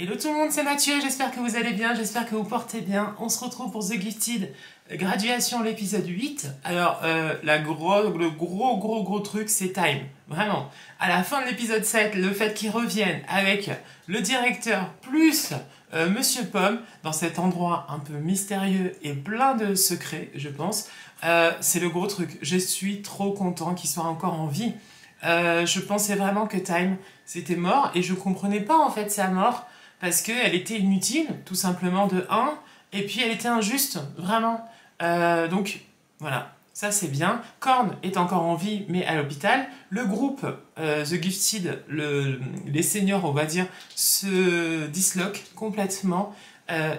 Hello tout le monde, c'est Mathieu, j'espère que vous allez bien, j'espère que vous portez bien. On se retrouve pour The Gifted Graduation, l'épisode 8. Alors, le gros truc, c'est Time. Vraiment. À la fin de l'épisode 7, le fait qu'ils reviennent avec le directeur plus Monsieur Pomme, dans cet endroit un peu mystérieux et plein de secrets, je pense, c'est le gros truc. Je suis trop content qu'il soit encore en vie. Je pensais vraiment que Time, c'était mort, et je comprenais pas en fait sa mort, parce qu'elle était inutile, tout simplement, de 1, et puis elle était injuste, vraiment. Donc, voilà, ça c'est bien. Korn est encore en vie, mais à l'hôpital. Le groupe, The Gifted, les seniors, on va dire, se disloquent complètement,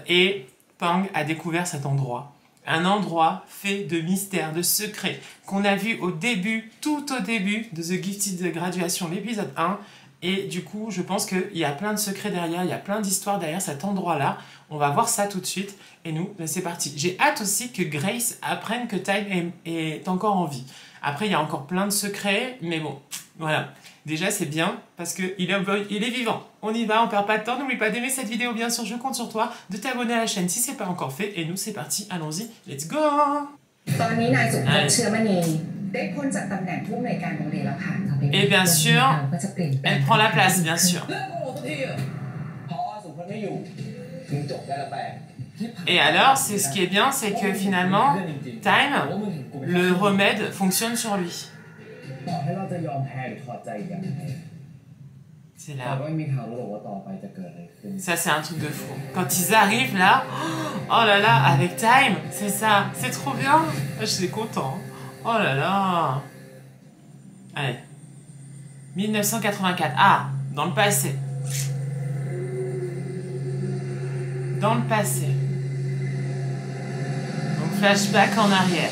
et Pang a découvert cet endroit. Un endroit fait de mystères, de secrets, qu'on a vu au début, tout au début de The Gifted Graduation, l'épisode 1, et du coup, je pense qu'il y a plein de secrets derrière, il y a plein d'histoires derrière cet endroit-là. On va voir ça tout de suite. Et nous, ben c'est parti. J'ai hâte aussi que Grace apprenne que Time est encore en vie. Après, il y a encore plein de secrets, mais bon, voilà. Déjà, c'est bien, parce qu'il est vivant. On y va, on perd pas de temps. N'oublie pas d'aimer cette vidéo, bien sûr, je compte sur toi, de t'abonner à la chaîne si c'est pas encore fait. Et nous, c'est parti, allons-y, let's go! Et bien sûr, elle prend la place, bien sûr. Et alors, c'est ce qui est bien, c'est que finalement, Time, le remède fonctionne sur lui. C'est là. Ça, c'est un truc de fou. Quand ils arrivent là, oh là là, avec Time, c'est ça, c'est trop bien. Je suis content. Oh là là. Allez. 1984. Ah, dans le passé. Dans le passé. Donc flashback en arrière.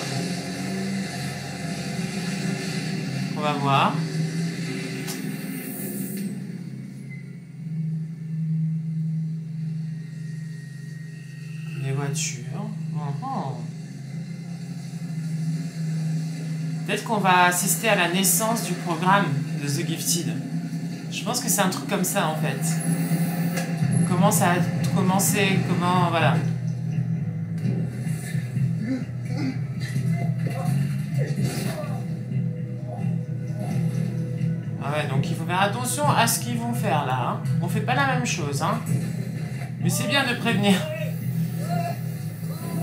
On va voir. Les voitures. Peut-être qu'on va assister à la naissance du programme de The Gifted. Je pense que c'est un truc comme ça en fait. Comment ça a commencé, comment... Voilà. Ah ouais, donc il faut faire attention à ce qu'ils vont faire là. Hein. On fait pas la même chose. Hein. Mais c'est bien de prévenir.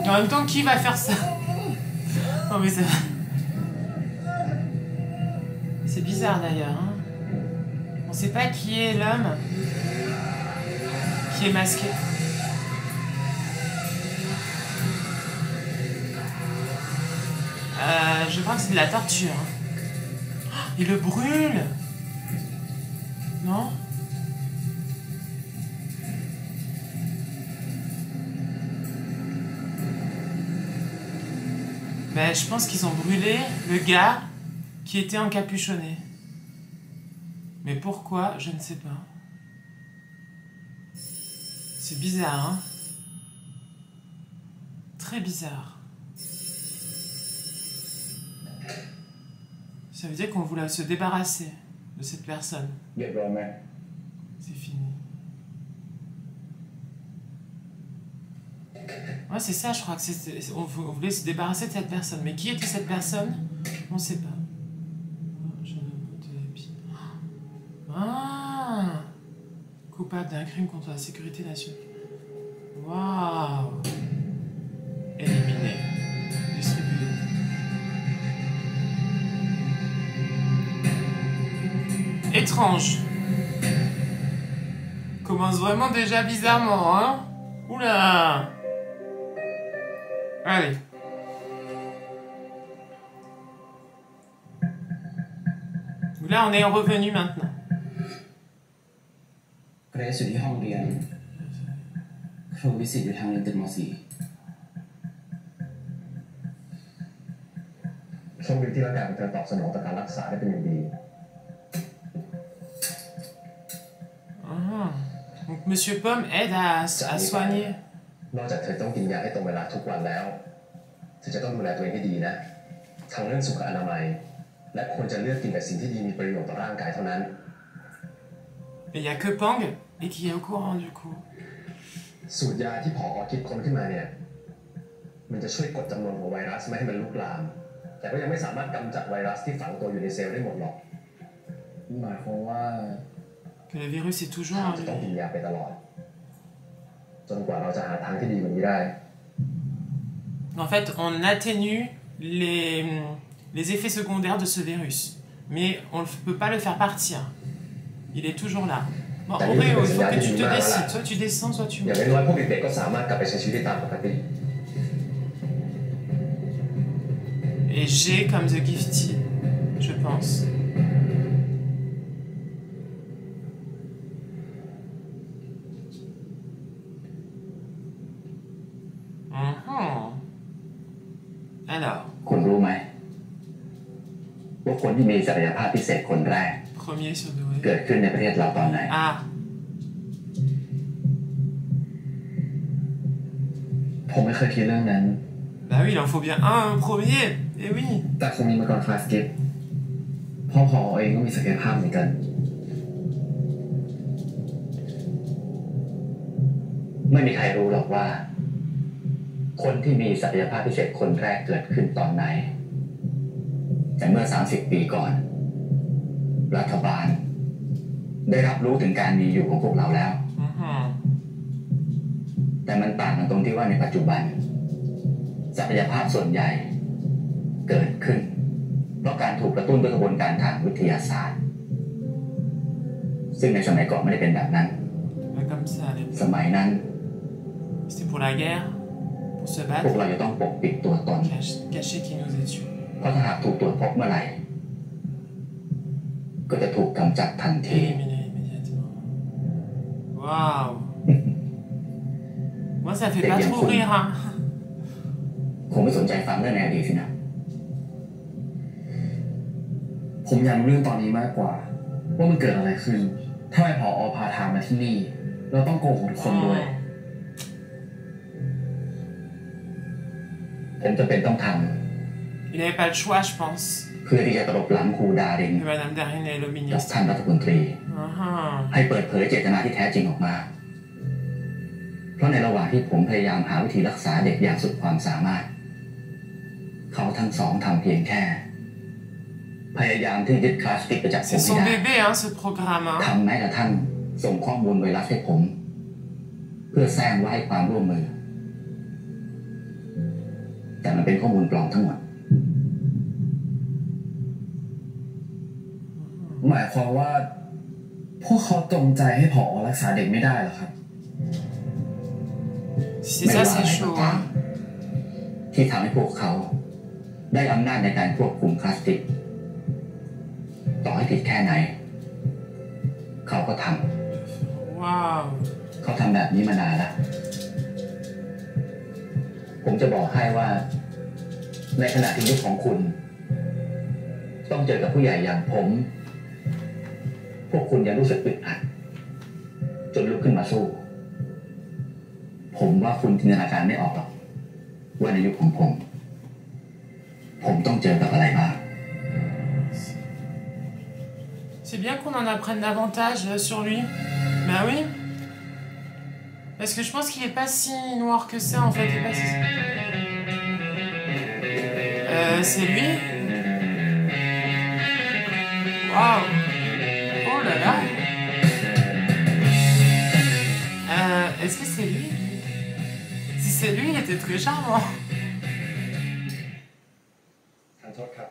En même temps, qui va faire ça? Non mais c'est... C'est bizarre d'ailleurs. Hein. On sait pas qui est l'homme qui est masqué. Je crois que c'est de la torture. Hein. Oh, il le brûle. Non? Ben, je pense qu'ils ont brûlé le gars qui était encapuchonné. Mais pourquoi? Je ne sais pas. C'est bizarre, hein? Très bizarre. Ça veut dire qu'on voulait se débarrasser de cette personne. C'est fini. Ouais, c'est ça, je crois que on voulait se débarrasser de cette personne. Mais qui était cette personne? On ne sait pas. Ah! Coupable d'un crime contre la sécurité nationale. Waouh! Éliminé. Distribué. Étrange. Commence vraiment déjà bizarrement, hein? Oula! Allez. Là, on est revenu maintenant. Grace อยู่ที่ห้องเรียนครูวิสิตอยู่ทางเรียนตึกม .4 โชคดีที่ร่างกายของเธอตอบสนองต่อการรักษาได้เป็นอย่างดี Donc Monsieur Pomme aide à soigner. นอกจากเธอต้องกินยาให้ตรงเวลาทุกวันแล้วเธอจะต้องดูแลตัวเองให้ดีนะทั้งเรื่องสุขอนามัยและควรจะเลือกกินแต่สิ่งที่ดีมีประโยชน์ต่อร่างกายเท่านั้น Mais il n'y a que Pang Et qui est au courant du coup. สูตรยาที่ผอคิดค้นขึ้นมาเนี่ยมันจะช่วยกดจำนวนของไวรัสไม่ให้มันลุกลามแต่ก็ยังไม่สามารถกำจัดไวรัสที่ฝังตัวอยู่ในเซลล์ได้หมดหรอกหมายความว่า Que le virus est toujours จะต้องกินยาไปตลอดจนกว่าเราจะหาทางที่ดีกว่านี้ได้ En fait, on atténue les effets secondaires de ce virus. Mais on ne peut pas le faire partir. Il est toujours là. Bon, Oreo, il faut que tu te décides. Soit tu descends, soit tu อย่าง montes. น้อยๆพวกเด็กๆก็สามารถกลับไปใช้ชีวิตได้ตามปกติ Et G comme The Gifty, je pense. Alors, คุณรู้ไหมว่าคนที่มีศักยภาพพิเศษคนแรก premier sur เกิ Doué. ดขึ้นในประเทศเราตอนไหน Ah, ผมไม่เคยคิดเรื่องนั้น bah oui, il en faut bien un premier. Eh oui. แต่คงมีมาก่อนคลาสกิฟพ่อพอเองก็มีศักยภาพเหมือนกัน ไม่มีใครรู้หรอกว่า คนที่มีศักยภาพพิเศษคนแรกเกิดขึ้นตอนไหน แต่เมื่อ 30 ปีก่อน รัฐบาล ได้รับรู้ถึงการมีอยู่ของพวกเราแล้ว Mhm. แต่มันต่างกันตรงที่ว่าในปัจจุบัน ศักยภาพส่วนใหญ่เกิดขึ้น เพราะการถูกกระตุ้นด้วยกระบวนการทางวิทยาศาสตร์ ซึ่งในสมัยก่อนไม่ได้เป็นแบบนั้น Pas comme ça, à ส l'époque. มัยนั้น C'était pour la guerre, pour se พวก battre, เราจะต้องปกปิดตัวตน cacher qui nous étions. เพราะถ้าหากถูกตรวจพบเมื่อไหร่ ก็จะถูกกำจัดทันที Éliminé immédiatement. Waouh. Moi, ça fait pas trop rire, hein. คงไม่สนใจฟังเรื่องในอดีตสินะ ผมอยากรู้เรื่องตอนนี้มากกว่า ว่ามันเกิดอะไรขึ้นทำไมผอพาทางมาที่นี่ เราต้องโกหกทุกคนด้วย ผมจะเป็นต้องท Il n'avait pas le choix, je pense, ำเพื่อที่จะตลบหลังครูดาริน que Madame Darin est le กับ ministre. ท่านรัฐมนตรี Uh-huh. ให้เปิดเผยเจตนาที่แท้จริงออกมา เพราะในระหว่างที่ผมพยายามหาวิธีรักษาเด็กอย่างสุดความสามารถ เขาทั้งสองทำเพียงแค่ พยายามที่ยึดคลาสติกไปจากผม C'est ให้ son ได้ bébé, hein, ce programme. Hein. ทำแม้กระทั่งส่งข้อมูลไวรัสให้ผม เพื่อแซงว่าให้ความร่วมมือ แต่มันเป็นข้อมูลปลอมทั้งหมด หมายความว่า พวกเขาจงใจให้ผอรักษาเด็กไม่ได้เหรอครับ Si c'est ça, c'est chaud. Hein. ที่ทำให้พวกเขาได้อำนาจในการควบคุมคลาสติก ต่อให้ผิดแค่ไหน เขาก็ท Waouh. ำเขาทำแบบนี้มานานแล้ว ผมจะบอกให้ว่า ในขณะที่ยุคของคุณ ต้องเจอกับผู้ใหญ่อย่างผม พวกคุณยังรู้สึกอึดอัด จนลุกขึ้นมาสู้ ผมว่าคุณจินตนาการไม่ออกหรอกว่าในยุคของผม ผมต้องเจอกับอะไรบ้าง C'est bien qu'on en apprenne davantage sur lui. Bah oui. Parce que je pense qu'il est pas si noir que ça, en fait. Il est pas si... c'est lui. Waouh. Oh là là. Est-ce que c'est lui? Si c'est lui, il était très charmant. ทานโทษครับ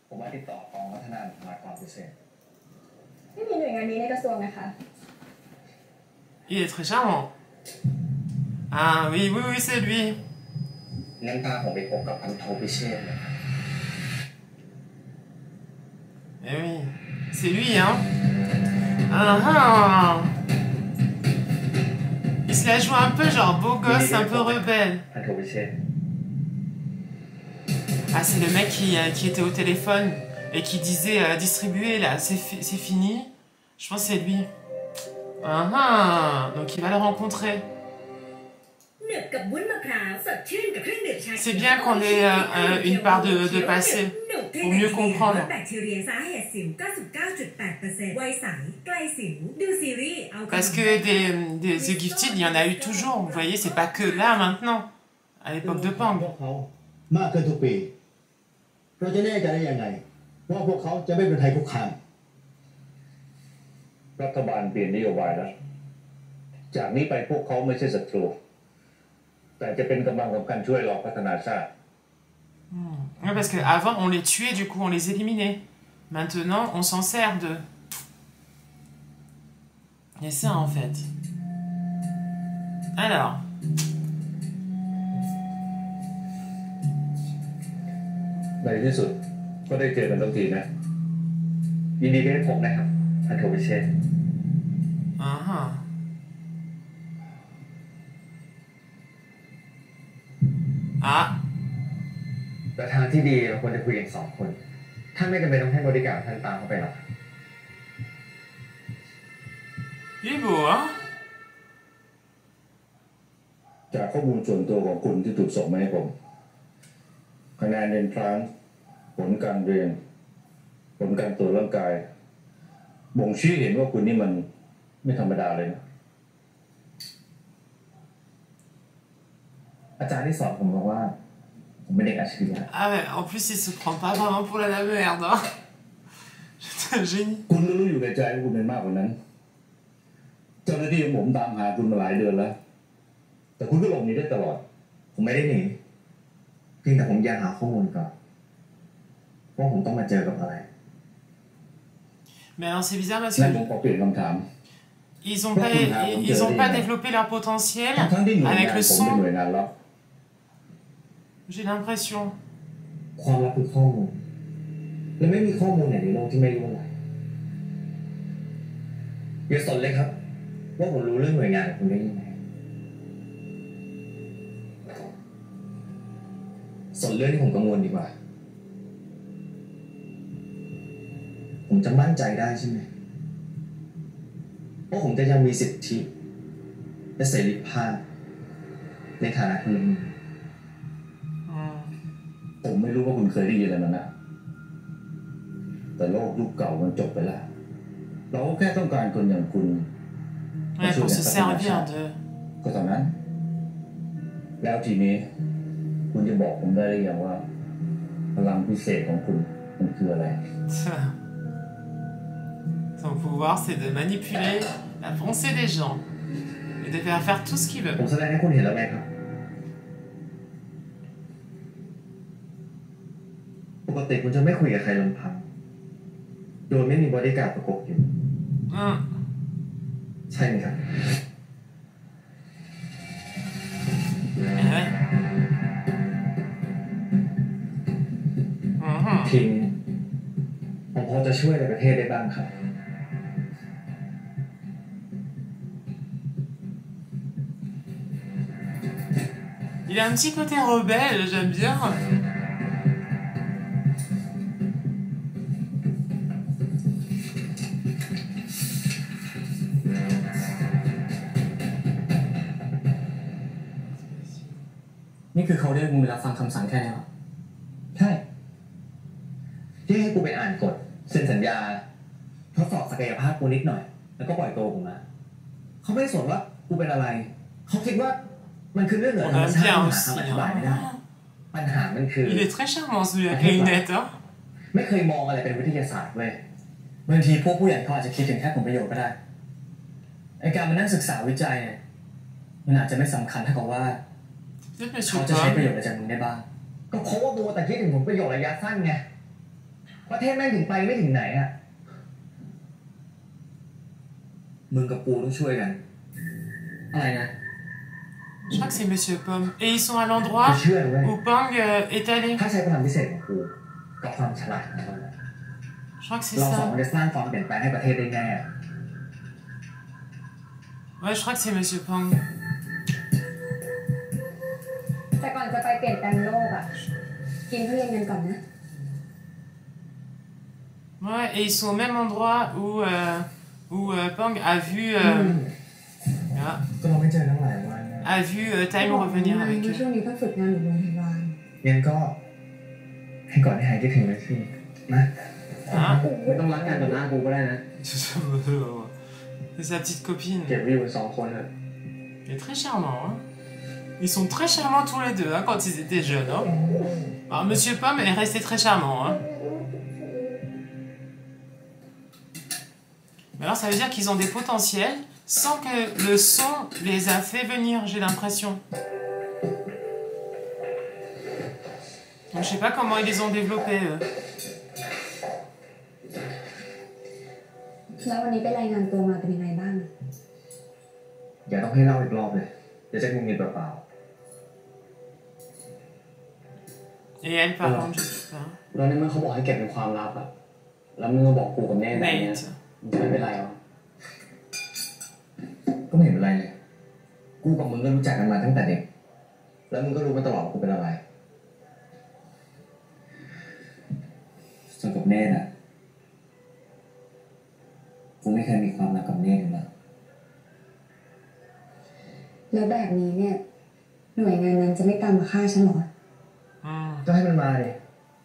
ผมมาติดต่อกองพัฒนาบุคลากรพิเศษ ไม่มีหน่วยงานนี้ในกระทรวงนะคะ Il est très charmant. Ah oui, oui, oui, c'est lui. งั้นพาผมไปพบกับพันโทพิเชษฐ์นะครับ Eh oui, c'est lui, hein. Ah ah. Il se la joue un peu genre beau gosse, un peu rebelle. พันโทพิเชษฐ์ Ah, c'est le mec qui était au téléphone et qui disait distribuer là, c'est fini. Je pense que c'est lui. Ah ah. Donc il va le rencontrer. C'est bien qu'on ait une part de passé. pour mieux comprendre. แบคทีเรียสาเหตุสิว 99.8% ไวใสไกลสิวดูซีรีส์ Parce que des The Gifted, il y en a eu toujours. Vous voyez, c'est pas que là maintenant. À l'époque de Pang. พวกเขามากขึ้นทุกปีเราจะแน่ใจได้ยังไงว่าพวกเขาจะไม่เป็นภัยคุกคามรัฐบาลเปลี่ยนนโยบายแล้วจากนี้ไปพวกเขาไม่ใช่ศัตรูแต่จะเป็นกำลังสำคัญช่วยเราพัฒนาชาติ Ouais, parce qu'avant, on les tuait, du coup, on les éliminait. Maintenant, on s'en sert d'eux. Et ça, en fait. Alors. ในที่สุดก็ได้เจอกันทุกทีนะยินดีที่ได้พบนะครับท่านโทวิเชษ แต่ทางที่ดีเราควรจะคุยกัน2 คนท่านไม่จำเป็นต้องให้บริการท่านตามเข้าไปหรอก Il est beau, hein? จากข้อมูลส่วนตัวของคุณที่ถูกส่งมาให้ผมคะแนนเรียนทรานส์ผลการเรียนผลการตรวจร่างกายบ่งชี้เห็นว่าคุณนี่มันไม่ธรรมดาเลยนะอาจารย์ที่สอนผมบอกว่าผมเป็นเด็กอัจฉริยะ Ah ouais, en plus, il se prend pas vraiment pour la merde, hein? C'est un génie. คุณรู้อยู่ในใจว่าคุณเป็นมากกว่านั้นเจ้าหน้าที่ของผมตามหาคุณมาหลายเดือนแล้วแต่คุณก็หลบหนีได้ตลอด ผมไม่ได้หนีเพียงแต่ผมอยากหาข้อมูลก่อนว่าผมต้องมาเจอกับอะไร Mais alors, c'est bizarre parce นั่น que ผมขอเปลี่ยนคำถาม ils ont pas développé leur potentiel ทั้งที่หน่วย avec งาน le ผมเป็นหน่วย son. งานลับ J'ai l'impression. ความลับคือข้อมูลและไม่มีข้อมูลไหนในโลกที่ไม่รู้อะไรอย่าสนเลยครับว่าผมรู้เรื่องหน่วยงานของคุณได้ยังไงสนเรื่องที่ผมกังวลดีกว่าผมจะมั่นใจได้ใช่ไหมว่าผมจะยังมีสิทธิและเสรีภาพในฐานะพลเมือง ผมไม่รู้ว่าคุณเคยได้ยินอะไรมานะแต่โลกยุคเก่ามันจบไปแล้วเราแค่ต้องการคนอย่างคุณ Ouais, pour se servir de. ก็เท่านั้นแล้วทีนี้คุณจะบอกผมได้หรือยังว่าพลังพิเศษของคุณมันคืออะไร Son pouvoir, c'est de manipuler la pensée des gens et de faire faire tout ce qu'ils ผม veulent. แสดงให้คุณเห็นแล้วไงครับปกติคุณจะไม่คุยกับใครลำพังโดยไม่มีบริการดประกบอยู่ ใช่ไหมครับ Ouais. ทิงผมพอจะช่วยในประเทศได้บ้างครับ Il a un petit côté rebelle, j'aime bien.นี่คือเขาเรียกมึงเวลาฟังคำสั่งแค่นี้หรอ ใช่ ที่ให้กูไปอ่านกฎเซ็นสัญญาทดสอบศักยภาพกูนิดหน่อย แล้วก็ปล่อยตัวกูมา เขาไม่ได้สนว่ากูเป็นอะไร เขาคิดว่ามันคือเรื่องเหนือ On ธรรม aime ชาติ bien หา aussi. คำอธิบายไม่ได้ Hein. ปัญหามันคือ Il est très charmant celui avec les lunettes. Hein. ไม่เคยมองอะไรเป็นวิทยาศาสตร์เว้ย บางทีพวกผู้ใหญ่เขาอาจจะคิดถึงแค่ผลประโยชน์ก็ได้ไอการมานั่งศึกษาวิจัยเนี่ยมันอาจจะไม่สำคัญเท่ากับว่า Peut-être เขา Monsieur จะใช้ประโยช Pomme. น์อะไรจากมึงได้บ้าง ก็เพราะว่ามัวแต่คิดถึงผลประโยชน์ระยะสั้นไงประเทศแม่งถึงไปไม่ถึงไหนอะมึงกับกูต้องช่วยกัน อะไรนะ Je crois que c'est Monsieur Pomme. Et ils sont à l'endroit กูเชื่อเว้ย où Pang est allé. ถ้าใช้พลังพิเศษของกูกับความฉลาดของมัน Je crois que c'est เราสองคน ça. จะสร้างความเปลี่ยนแปลงให้ประเทศได้แน่ Ouais, je crois que c'est Monsieur Pang. แต่ก่อนจะไปเปลี่ยนแปลงโลกอ่ะ กินทุเรียนกันก่อนนะ Ouais, et ils sont au même endroit où Pang a vu, ก็เราไม่เจอตั้งหลายวัน Time revenir avec ช่ว eux. งนี้ต้องฝึกงานอยู่โรงพยาบาล งั้นก็ให้ ให้ก่อนให้หายคิดถึงเลยสินะ Hein? ไม่ต้องรักกันต่อหน้ากูก็ได้นะ C'est sa petite copine. เก็บไว้อยู่กัน2 คนเถอะ Il est très charmant. Hein? Ils sont très charmants tous les deux hein, quand ils étaient jeunes. Hein? Alors, Monsieur Pomme est resté très charmant. Hein? Mais alors ça veut dire qu'ils ont des potentiels sans que le son les a fait venir, j'ai l'impression. Donc je sais pas comment ils les ont développés eux. แล้ววันนี้ไปรายงานตัวมาเป็นยังไงบ้าง อย่าต้องให้เล่าอีกรอบเลยเดี๋ยวจะงุนงิดเปล่า Et elle par contre, je sais pas. ๆแล้วในเมื่อเขาบอกให้เก็บเป็นความลับอะแล้วมึงก็บอกกูกับแน่แบบนี้ Nate. มันจะไม่เป็นไรหรอ ก็ไม่เห็นเป็นไรเลยกูกับมึงก็รู้จักกันมาตั้งแต่เด็ก แล้วมึงก็รู้มาตลอดว่ากูเป็นอะไร ส่วนกับเนธอ่ะกูไม่เคยมีความรักกับเนธเลยนะ แล้วแบบนี้เนี่ยหน่วยงานนั้นจะไม่ตามมาฆ่าฉันหรอ Hmm. ก็ให้มันมาดิ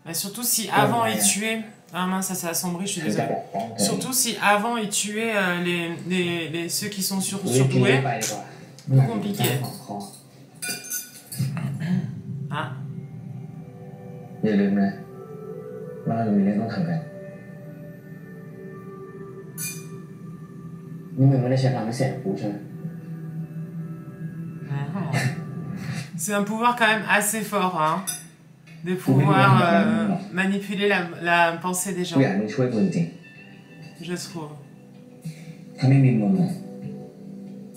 Mais surtout si avant ils tuaient... Ah mince, ça s'est assombri, je suis กูจะ désolée. ปกป้องเธอ Surtout si avant ils tuaient ceux qui sont กูรีบกิน surdoués. ไปดีกว่า Compliqué. ของคอ Ah, อย่าลืมนะว่าเรามีเรื่องต้องทำกัน นี่มึงไม่ได้ใช้พลังพิเศษของกูใช่ไหม c'est un pouvoir quand même assez fort, hein, de pouvoir manipuler la pensée des กู gens, อยากให้มึงช่วยกูจริง je trouve. ๆถ้าไม่มีมึงอ่ะ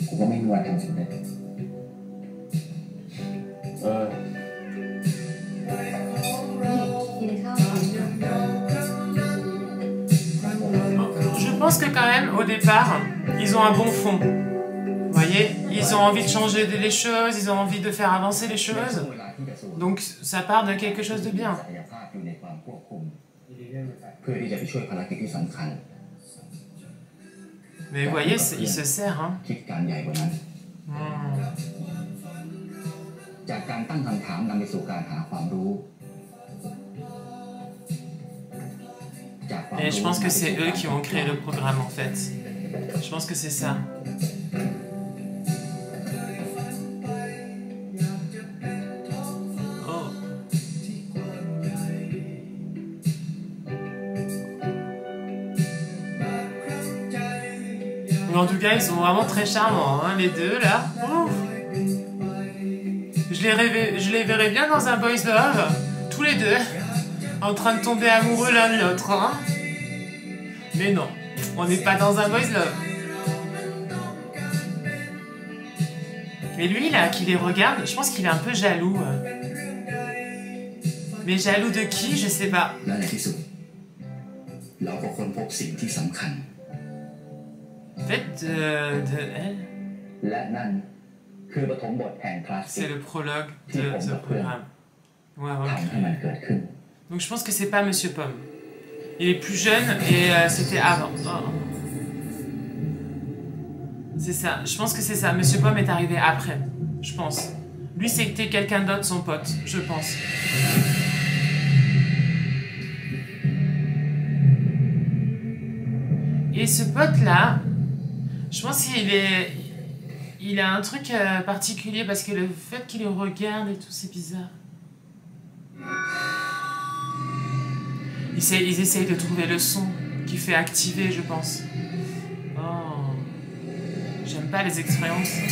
กูก็ไม่มีวันทำสำเร็จ กินข้าวก่อน Je pense que quand même, au départ, ils ont un bon fond. Vous voyez, ils ont envie de changer les choses, ils ont envie de faire avancer les choses. Donc ça part de quelque chose de bien. ศักยภาพอยู่ในความควบคุมเพื่อที่จะไปช่วยภารกิจที่สำคัญ Mais vous voyez, il se sert. Hein. คิดการใหญ่กว่านั้น Hmm. จากการตั้งคำถามนำไปสู่การหาความรู้ Et je pense que c'est eux qui ont créé le programme en fait. Je pense que c'est ça. Oh. Mais en tout cas, ils sont vraiment très charmants, hein, les deux là. Ouf. Je les verrais bien dans un boys love, tous les deux, en train de tomber amoureux l'un de l'autre. Hein. Mais non, on n'est pas dans un boys love. Mais lui là, qui les regarde, je pense qu'il est un peu jaloux. Mais jaloux de qui, je sais pas. และในที่สุดเราก็ค้นพบสิ่งที่สำคัญ Peut-être de elle. และนั่นคือปฐมบทแห่งคลาสสิ C'est ก le prologue de ce programme. Ouais, ทำให้ ouais. มันเกิดขึ้น Donc je pense que c'est pas Monsieur Pomme. Il est plus jeune et c'était avant. Oh. C'est ça, je pense que c'est ça. Monsieur Pomme est arrivé après, je pense. Lui c'était quelqu'un d'autre, son pote, je pense. Et ce pote-là, je pense il a un truc particulier parce que le fait qu'il le regarde et tout, c'est bizarre. Ils essayent de trouver le son qui fait activer, je pense. Oh. J'aime pas les expériences. Oh.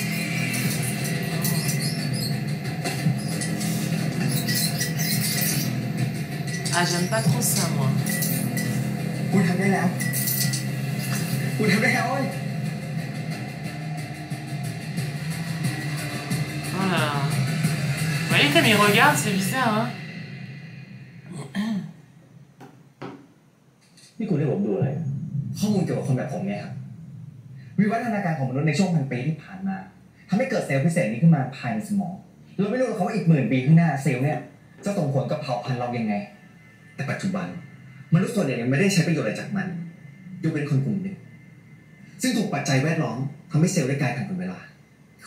Ah, j'aime pas trop ça, moi. กูทำได้แล้วกูทำได้แล้วเว้ย Oh là là. Vous voyez comme il regarde, c'est bizarre, hein. นี่คุณให้ผมดูอะไร ข้อมูลเกี่ยวกับคนแบบผมไงครับวิวัฒนาการของมนุษย์ในช่วงพันปีที่ผ่านมาทำให้เกิดเซลล์พิเศษนี้ขึ้นมาภายในสมองเราไม่รู้หรอกว่าอีก10,000 ปีข้างหน้าเซลล์เนี่ยจะส่งผลกับเผ่าพันธุ์เรายังไง แต่ปัจจุบันมนุษย์ส่วนใหญ่ยังไม่ได้ใช้ประโยชน์อะไรจากมันยกเว้นคนกลุ่มหนึ่งซึ่งถูกปัจจัยแวดล้อมทำให้เซลล์ได้กลายพันธุ์เป็นเวลา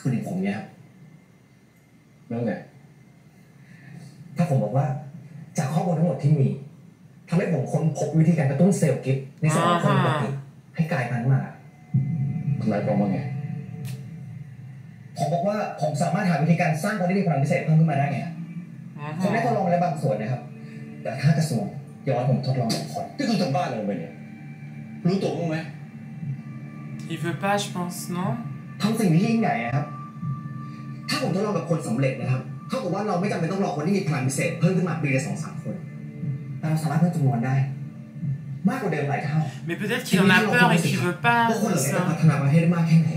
คนอย่างผมเนี่ยครับ แล้วไง ถ้าผมบอกว่า จากข้อมูลทั้งหมดที่มีทำให้ผมค้นพบวิธีการกระตุ้นเซลล์กิฟต์ในสมองคนปกติให้กลายพันธุ์มา หมายความว่าไง ผมบอกว่าผมสามารถหาวิธีการสร้างคนที่มีพลังพิเศษเพิ่มขึ้นมาได้ไงผมได้ทดลองแล้วบางส่วนนะครับแต่ถ้ากระทรวงย้อนผมทดลองกับคนที่คุณทำบ้าอะไรไปเนี่ยรู้ตัวบ้างไหม Il veut pas, je pense, non? ทำสิ่งที่ยิ่งใหญ่นะครับถ้าผมทดลองกับคนสำเร็จนะครับเท่ากับว่าเราไม่จำเป็นต้องรอคนที่มีพลังพิเศษเพิ่มขึ้นมาปีละ 2-3 คนแต่เราสามารถเพิ่มจำนวนได้มากกว่าเดิมหลายเท่า Mais peut-être qu'il en a peur et qu'il veut pas พวกคนเหล่านี้จะ ça. พัฒนาประเทศได้มากแค่ไหน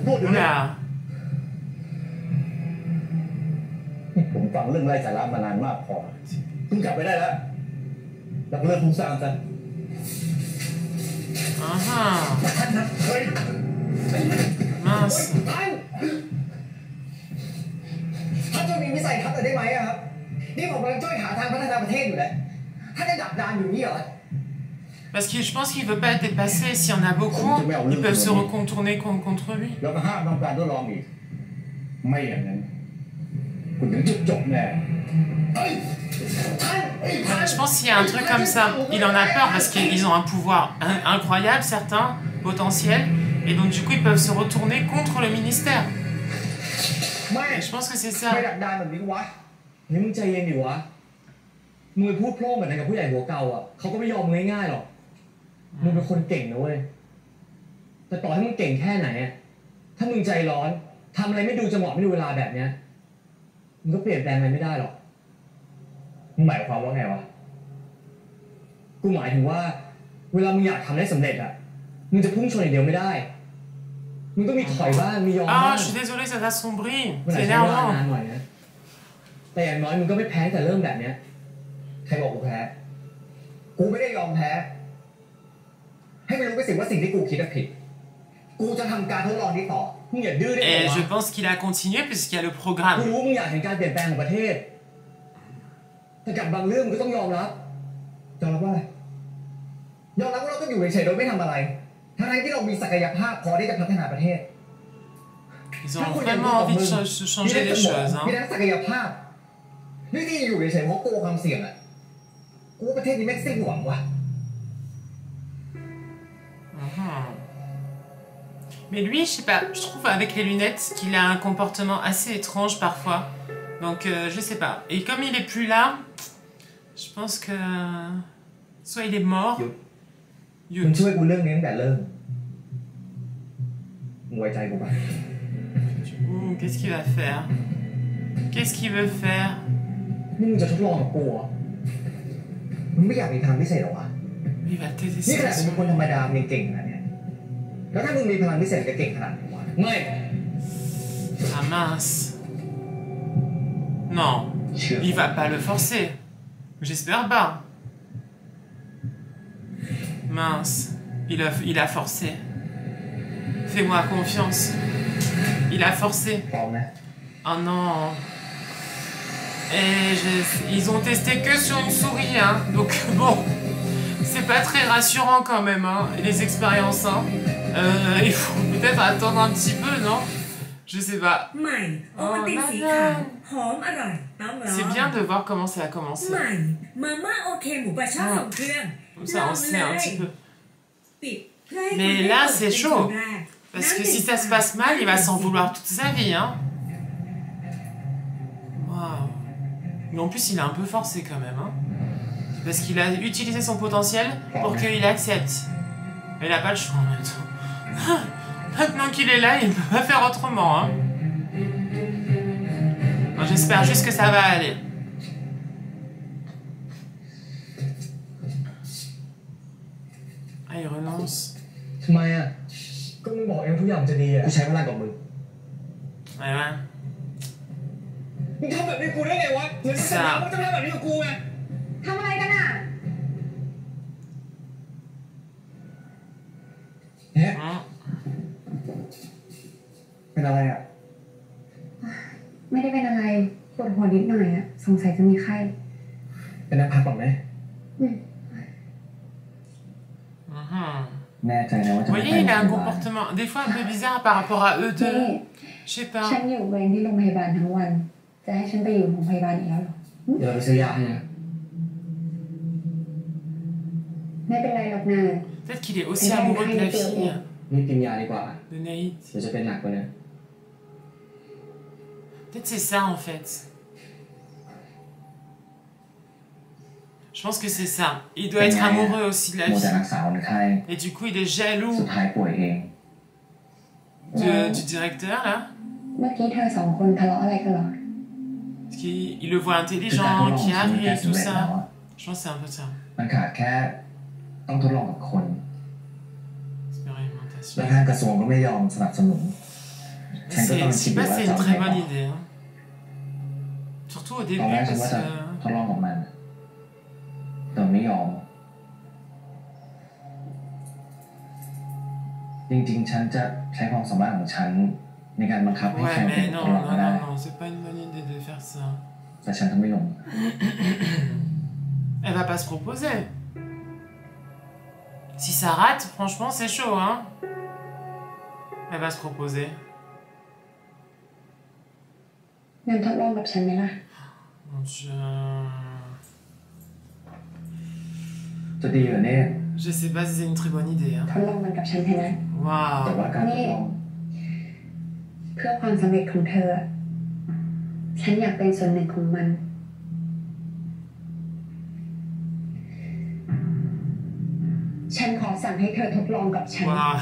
พูดดูเนี่ย Oula. ผมฟังเรื่องไร้สาระมานานมากพอเพิ่งกลับไปได้แล้วแล้วก็เลิกฟุ้งซ่านซะ ท่านนะเฮ้ย Mince. ท่านจะมีวิสัยทัศน์อะไรได้ไหมอะครับนี่ผมกำลังช่วยหาทางพัฒนาประเทศอยู่แล้วท่านจะดักดานอยู่นี่เหรอ Parce que je pense qu'il veut pas être dépassé. S'il y en a beaucoup, ils peuvent se recontourner contre lui. แล้วก็ห้ามทำการทดลองอีกไม่อย่างนั้นคุณถึงจุดจบแน่ Je pense qu'il y a un truc comme ça. Il en a peur parce qu'ils ont un pouvoir incroyable, certains, potentiel. Et donc du coup, ils peuvent se retourner contre le ministère. Et je pense que c'est ça. ไม่ดักดานแบบนี้วะนี่มึงใจเย็นดิวะมึงไปพูดโพร่งแบบนั้นกับผู้ใหญ่หัวเก่าอ่ะเขาก็ไม่ยอมมึงง่ายๆหรอกมึงเป็นคนเก่งนะเว้ยแต่ต่อให้มึงเก่งแค่ไหนอ่ะถ้ามึงใจร้อนทำอะไรไม่ดูจังหวะไม่ดูเวลาแบบเนี้ยมึงก็เปลี่ยนแปลงอะไรไม่ได้หรอกมึงหมายความว่าไงวะกูหมายถึงว่าเวลามึงอยากทำได้สำเร็จอ่ะมึงจะพุ่งชนอย่างเดียวไม่ได้มึงต้องมีถอยบ้างมียอมบ้าง Ah, je suis désolée, ça t'assombrit. มันอาจ C'est จะใช้เวลา énervant. นานหน่อยนะแต่อย่างน้อยมึงก็ไม่แพ้แต่เริ่มแบบเนี้ยใครบอกกูแพ้กูไม่ได้ยอมแพ้ให้มันรู้ไปสิว่าสิ่งที่กูคิดผิดกูจะทำการทดลองนี้ต่อมึงอย่าดื้อได้ไหม Et วะ je pense qu'il a continué puisqu'il y a le กู programme. รู้มึงอยากเห็นการเปลี่ยนแปลงของประเทศแต่กับบางเรื่องมึงก็ต้องยอมรับว่าอะไรยอมรับว่าเราต้องอยู่เฉยๆโดยไม่ทำอะไรทั้งที่เรามีศักยภาพพอที่จะพัฒนาประเทศ Ils ont vraiment envie de changer les choses. มี Hein. ทั้งศักยภาพนี่ที่อยู่เฉยๆเพราะกลัวความเสี่ยงอ่ะกูว่าประเทศนี้แม่งสิ้นหวังว่ะ Mais lui, je sais pas, je trouve avec les lunettes qu'il a un comportement assez étrange parfois. Donc je sais pas. Et comme il est plus là, je pense que soit il est mort. มึงช่วยกูเรื่องนี้ตั้งแต่เริ่มมึงไว้ใจกูป่ะ Qu'est-ce qu'il va faire? Qu'est-ce qu'il veut faire? นี่มึงจะทดลองกับกูเหรอมึงไม่อยากมีพลังพิเศษหรอวะ Il va นี่ขนาด tester. มึงเป็นคนธรรมดามึงยังเก่งขนาดเนี้ยแล้วถ้ามึงมีพลังพิเศษจะเก่งขนาดไหนวะไม่ Ah mince. Non, il va pas le forcer. J'espère pas. Mince, il a forcé. Fais-moi confiance. Il a forcé. พร้อมนะ Oh non. Et ils ont testé que sur une souris, hein. Donc bon, c'est pas très rassurant quand même, hein, les expériences, hein. Il faut peut-être attendre un petit peu, non? Je sais pas. ใหม่โอวัลตินสีขาวหอมอร่อยต้องลอง C'est bien de voir comment ça a commencé. ใหม่มาม่าโอเคหมูปลาช่อนส่งเครื่อง Comme ça, on sait un petit peu. ปิดเพื่อให้ Mais คุณได้ là, กด c'est เป็น chaud. คนแรก Parce que si ça se passe mal, il va s'en vouloir toute sa vie, hein. Waouh. Mais en plus, il est un peu forcé quand même, hein. Parce qu'il a utilisé son potentiel pour qu'il accepte. Mais il n'a pas le choix en même temps. Maintenant qu'il est là, il ne peut pas faire autrement, hein. Bon, j'espère juste que ça va aller. Ah, il renonce. ทำไมอ่ะก็มึงบอกเองทุกอย่างมันจะดีอ่ะกูใช้เวลากับมึง Ouais, ouais. มึงทำแบบนี้กูได้ไงวะเหมือนสัญญาว่าจะทำแบบนี้กับกูไง ทำอะไรกันอ่ะ เนี่ย Hein. เป็นอะไรอ่ะ ไม่ได้เป็นอะไรปวดหัวนิดหน่อยอ่ะสงสัยจะมีไข้ เป็นนักพักก่อนไหม Mhm. แน่ใจนะว่าจะ Vous ไม่ voyez, ไป il โรง a พ un ยาบาล comportement des fois un peu bizarre par rapport à eux นี่ deux. Je sais pas. ฉันอยู่เวรที่โรงพยาบาลทั้งวัน จะให้ฉันไปอยู่โรงพยาบาลอีกแล้วเหรอ เดี๋ยวเราไปซื้อยาให้นะ ไม่เป็นไรหรอกนา Peut-être qu'il est aussi amoureux de la fille นี่กินยาดีกว่า de Naïd. เดี๋ยวจะเป็นหนักกว่านี้ Peut-être c'est ça en fait. Je pense que c'est ça. Il doit être amoureux aussi de la มัวแต่ fille. รักษาคนไข้ Et du coup, il est jaloux สุดท้ายป่วยเอง du directeur là. เมื่อกี้เธอสองคนทะเลาะอะไรกันเหรอ Parce qu'il le voit คือการทดล intelligent, อง qui ของฉันมันใกล้ arrive, สำ tout เร็จแล้ว ça. อะ Je pense que c'est un peu ça. มันขาดแค่ต้องทดลองกับคน Expérimentation. และทางกระทรวงก็ไม่ยอมสนับสนุน ฉันก็ต้อง Je คิด sais ดู pas, ว่า c'est จะ une เอาไง très ต่อ bonne idée. Hein. Surtout au ตอน début, แรกฉันว่า parce จะ que... ทดลองกับมัน แต่ไม่ยอม จริงๆ ฉันจะใช้ความสามารถของฉันในการบังคับให้ใคร Ouais, เป็น mais ท non, ดลอง non, ก็ได้ non, non, c'est pas une bonne idée de faire ça. แต่ฉันทำไม่ลง Elle va pas se proposer. Si ça rate, franchement, c'est chaud, hein. Elle va se proposer. งั้นทดลองกับฉันไหมล่ะ Mon Dieu. จะดีเหรอเนี่ย Je sais pas si c'est une très bonne idée, hein. ทดลองมันกับฉันเถอะนะ แต่ Waouh. ว่าการทดลอง เพื่อความสำเร็จของเธอ ฉันอยากเป็นส่วนหนึ่งของมัน ฉันขอสั่งให้เธอทดลองกับฉัน Waouh.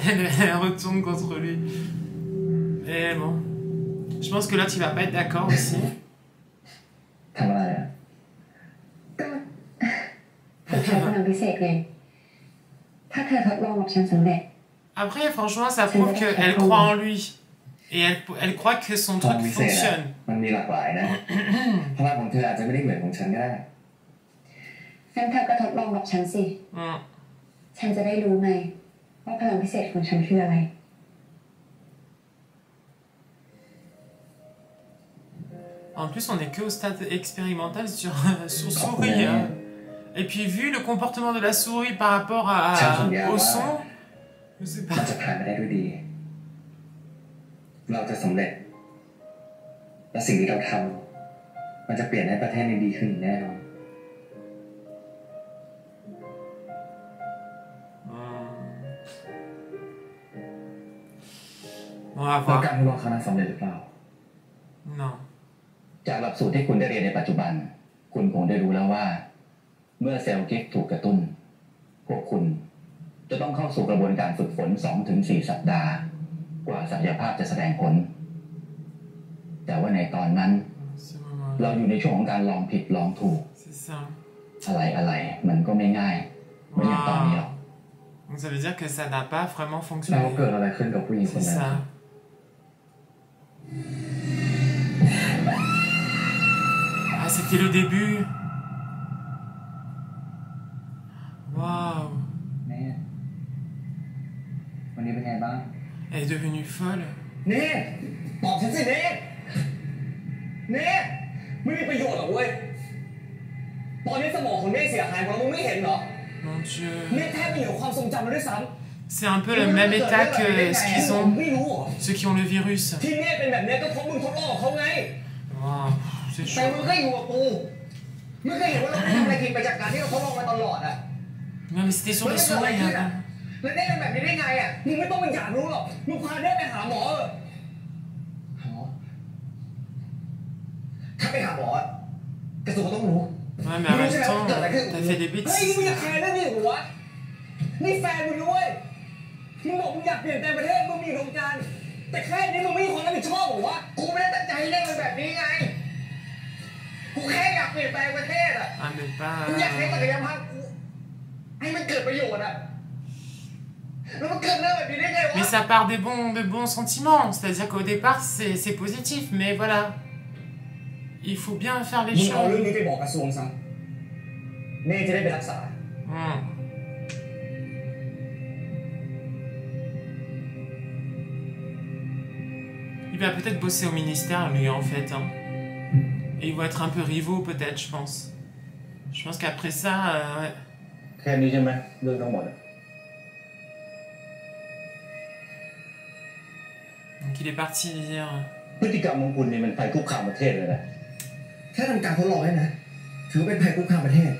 Elle retourne contre lui. Et bon. Je pense que là, tu vas pas être d'accord aussi. ทำอะไรอ่ะ ก็ฝึกใช้พลังพิเศษไง ถ้าเธอทดลองกับฉันสำเร็จ Après, franchement, ça prouve qu'elle croit en lui. Et elle croit que son พลัง truc พิเศษอะ fonctionne. มันมีหลากหลายนะ พลังของเธออาจจะไม่ได้เหมือนของฉันก็ได้ งั้นเธอก็ทดลองกับฉันสิ Hmm. ฉันจะได้รู้ไงว่าพลังพิเศษของฉันคืออะไร En plus, on est que au stade expérimental sur souris. Hein. Et puis, vu le comportement de la souris par rapport au son, je sais มัน pas. จะผ่านไปได้ด้วยดี เราจะสำเร็จ และสิ่งที่เราทำมันจะเปลี่ยนให้ประเทศนี้ดีขึ้นแน่นอน On va แล้ว voir. การทดลองครั้งนั้นสำเร็จหรือเปล่า Non. จากหลักสูตรที่คุณได้เรียนในปัจจุบัน คุณคงได้รู้แล้วว่า เมื่อเซลล์กิ๊กถูกกระตุ้น พวกคุณจะต้องเข้าสู่กระบวนการฝึกฝน 2-4 สัปดาห์ กว่าศักยภาพจะแสดงผล แต่ว่าในตอนนั้น Ce moment-là. เราอยู่ในช่วงของการลองผิดลองถูก C'est ça. อะไรมันก็ไม่ง่ายเหมือนอย่างตอนนี้หรอก Donc ça veut dire que ça n'a pas vraiment แล้ว fonctionné. เกิดอะไรขึ้นกับผู้หญิงคน C'est นั้น ça. Ah, c'était le début. Waouh. แม่วันนี้เป็นไงบ้าง Elle est devenue folle. เน่ตอบฉันสิเน่เน่ไม่มีประโยชน์หรอกเว้ย ตอนนี้สมองของเน่เสียหายหมดแล้วมึงไม่เห็นเหรอ Mon Dieu. เน่แทบไม่เหลือความทรงจำเลยด้วยซ้ C'est un ำ peu le même état que ce qu'ils มึง ont, ไม่รู้เหรอ ceux qui ont le virus. ที่เน่เป็นแบบเนี้ยก็เพราะมึงทดลองกับเขาไง Waouh, c'est แต่ chaud. มึงก็อยู่กับกูมึงก็เห็นว่าเราไม่ทำอะไรผิดไปจากการที่เราทดลองมาตลอดอะ Non, mais c'était sur les souris. Hein. แล้วเน่เป็นแบบนี้ได้ไงอะมึงไม่ต้องมาอยากรู้หรอกมึงพาเน่ไปหาหมอเถอะหมอถ้าไปหาหมอกระทรวงต้องรู้ Ouais, mais en même temps, t'as fait des เฮ้ยมึง bêtises. อยากแคร์นั่นนี่หัวนี่แฟนมึงด้วยมึงบอกมึงอยากเปลี่ยนแปลงประเทศมึงมีโครงการแต่แค่นี้มึงไม่มีความรับผิดชอบหรอวะกูไม่ได้ตั้งใจให้เล่นมันแบบนี้ไงกูแค่อยากเปลี่ยนแปลงประเทศอ่ะ Ah, mais กูอยากใช้ศัก pas. ยภาพกูให้มันเกิดประโยชน์อ่ะแล้วมันเกิดเรื่องแบบนี้ได้ไงวะ Mais ça part de bons sentiments. C'est-à-dire qu'au départ, c'est positif. Mais voilà. Il faut bien faire les มึงเอาเรื่อง choses. นี้ไปบอกกระทรวงซะเน่จะได้ไปรักษา Hmm. Il va peut-être bosser au ministère, lui, en fait. Hein. Et ils vont être un peu rivaux, peut-être, je pense. Je pense qu'après ça, ouais. แค่นี้ใช่ไหมเรื่องทั้งหมด Donc il est parti dire. พฤติกรรมของคุณนี่มันภัยคุกคามประเทศเลยนะ แค่ทำการทดลองให้นะถือเป็นภัยคุกคามประเทศ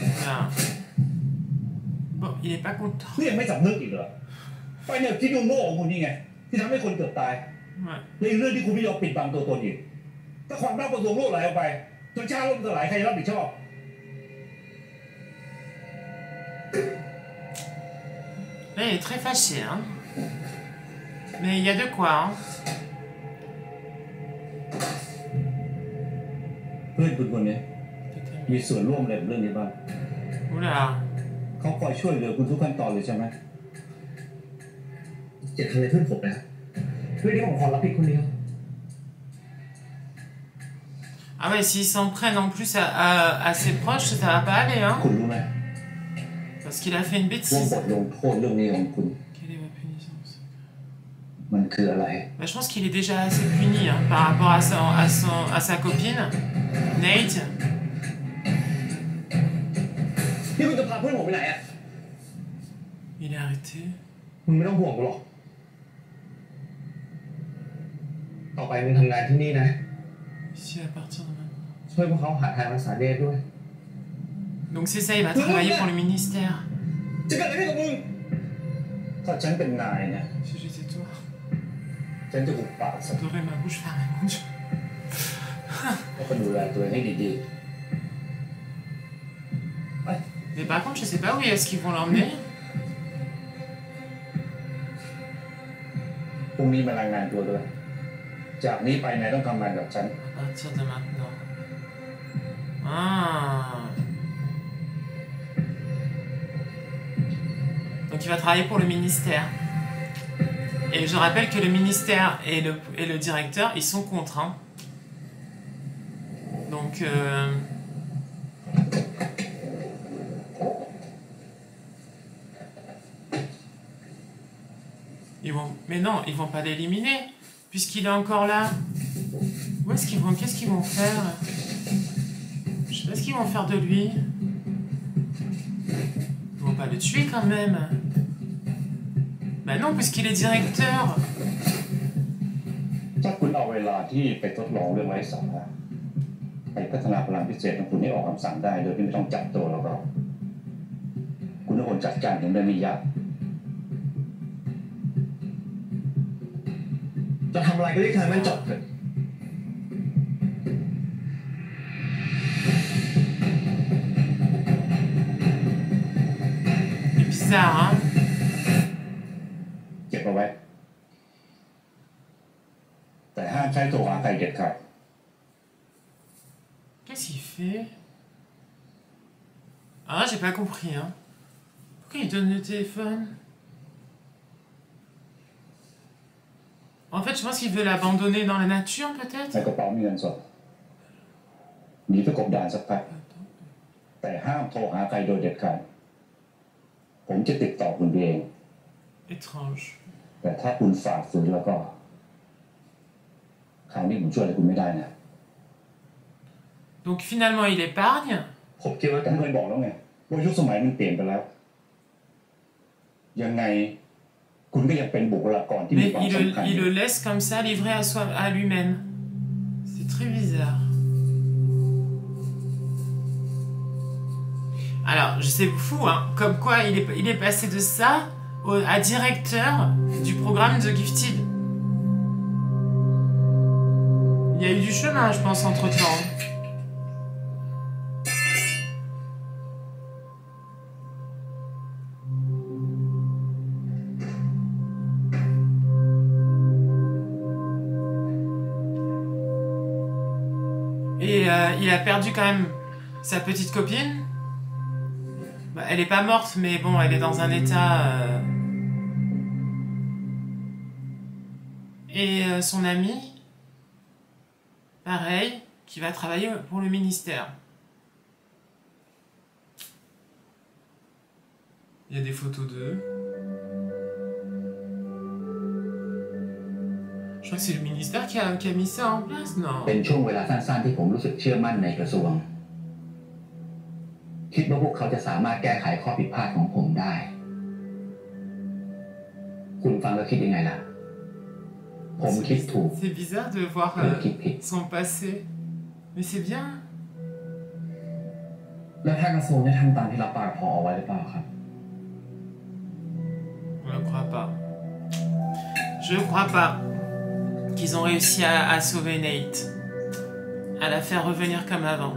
Ouais, Voilà. Bon, il est pas content. นี่ยังไม่สำนึกอีกเหรอไปเนี่ยคิดโง่ๆของคุณนี่ไงที่ทำให้คนเกือบตาย Ouais. และอีกเรื่องที่คุณไม่ยอมปิดบังตัวตนอีกถ้าความรักประสงค์โลกไหลออกไปจนชาติล่มสลายใครจะรับผิดชอบ Là, il est très fâché, hein. Mais il y a de quoi, hein. เพื่อนคุณคนนี้มีส่วนร่วมอะไรกับเรื่องนี้บ้าง Oula. เขาคอยช่วยเหลือคุณทุกขั้นตอนเลยใช่ไหม อย่าทำอะไรเพื่อนผมนะเรื่องนี้ผมขอรับผิดคนเดียว Ah ouais, s'ils s'en prennent en plus à ses proches, ça va pas aller, hein. คุณรู้ไหม Parce qu'il a fait une ว่า bêtise. บทลงโทษเรื่องนี้ของคุณ Quelle est ma punition? มันคืออะไร Bah, je pense qu'il est déjà assez puni, hein, par rapport à sa copine, Nate. นี่คุณจะพาเพื่อนผมไปไหนอ่ะ Il est arrêté. มึงไม่ต้องห่วงกูหรอกต่อไปมึงทำงานที่นี่นะ Ici, à partir de maintenant. ช่วยพวกเขาหาทางรักษาเดชด้วย Donc c'est ça, il va travailler pour le ministère. จะเกิดอะไรขึ้นกับมึง ถ้าฉันเป็นนายเนี่ย Si j'étais toi, ฉันจะหุบปากซะ t'aurais ma bouche fermée, mon Dieu. แล้วก็ดูแลตัวเองให้ดี Mais par contre, je sais pas où est-ce qu'ils vont l'emmener. ๆพรุ่งนี้มารายงานตัวด้วย จากนี้ไปนายต้องทำงานกับฉัน À partir de maintenant. Ah. Donc il va travailler pour le ministère. Et je rappelle que le ministère et le directeur, ils sont contre. Hein. Donc... Ils vont... Mais non, ils vont pas l'éliminer. Puisqu'il est encore là. Où est-ce qu'ils vont... Qu'est-ce qu'ils vont faire? Je sais pas ce qu'ils vont faire de lui. Ils vont pas le tuer quand même. Bah non, puisqu'il est directeur. ถ้าคุณเอาเวลาที่ไปทดลองเรื่องไร้สาระไปพัฒนาพลังพิเศษของคุณให้ออกคำสั่งได้โดยที่ไม่ต้องจับตัวเราก็คุณทุกคนจัดการอย่างได้ไม่ยาก จะทำอะไรก็รีบทำให้มันจบเถอะ C'est bizarre, hein. เก็บเอาไว้ แต่ห้ามใช้โทรหาใครเด็ดขาด Qu'est-ce qu'il fait? Ah, j'ai pas compris, hein. Pourquoi il donne le téléphone? En fait, je pense qu'il veut l'abandonner dans la nature, ใน peut-être? กระเป๋ามีเงินสดหนีไปกบดานสักพักแต่ห้ามโทรหาใครโดยเด็ดขาดผมจะติดต่อคุณเอง Étrange. แต่ถ้าคุณฝ่าฝืนแล้วก็คราวนี้ผมช่วยอะไรคุณไม่ได้นะ Donc finalement, il épargne. ผมคิดว่า ผมเคยบอกแล้วไงว่ายุคสมัยมันเปลี่ยนไปแล้ว ยังไงคุณก็ยังเป็นบุคลากรที่มี Mais ความสำคัญ il le laisse comme ça, livré à lui-même. C'est très bizarre. Alors, je sais fou, hein, comme quoi il est passé de ça à directeur du programme The Gifted. Il y a eu du chemin, je pense, entre-temps. Et il a perdu quand même sa petite copine. Bah, elle est pas morte, mais bon, elle est dans un état... Et son ami, pareil, qui va travailler pour le ministère. Il y a des photos d'eux. Je crois que c'est le ministère qui a mis ça en place, non? เป็นช่วงเวลาสั้นๆที่ผมรู้สึกเชื่อมั่นในกระทรวง คิดว่าพวกเขาจะสามารถแก้ไขข้อผิดพลาดของผมได้ คุณฟังแล้วคิดยังไงล่ะ ผมคิดถูก C'est bizarre de voir Qui pique. son passé. Mais c'est bien. แล้วทางกระทรวงได้ทำตามที่รับปากพอเอาไว้หรือเปล่าครับ Je ne crois pas. Je ne crois pas qu'ils ont réussi à sauver Nate. À la faire revenir comme avant.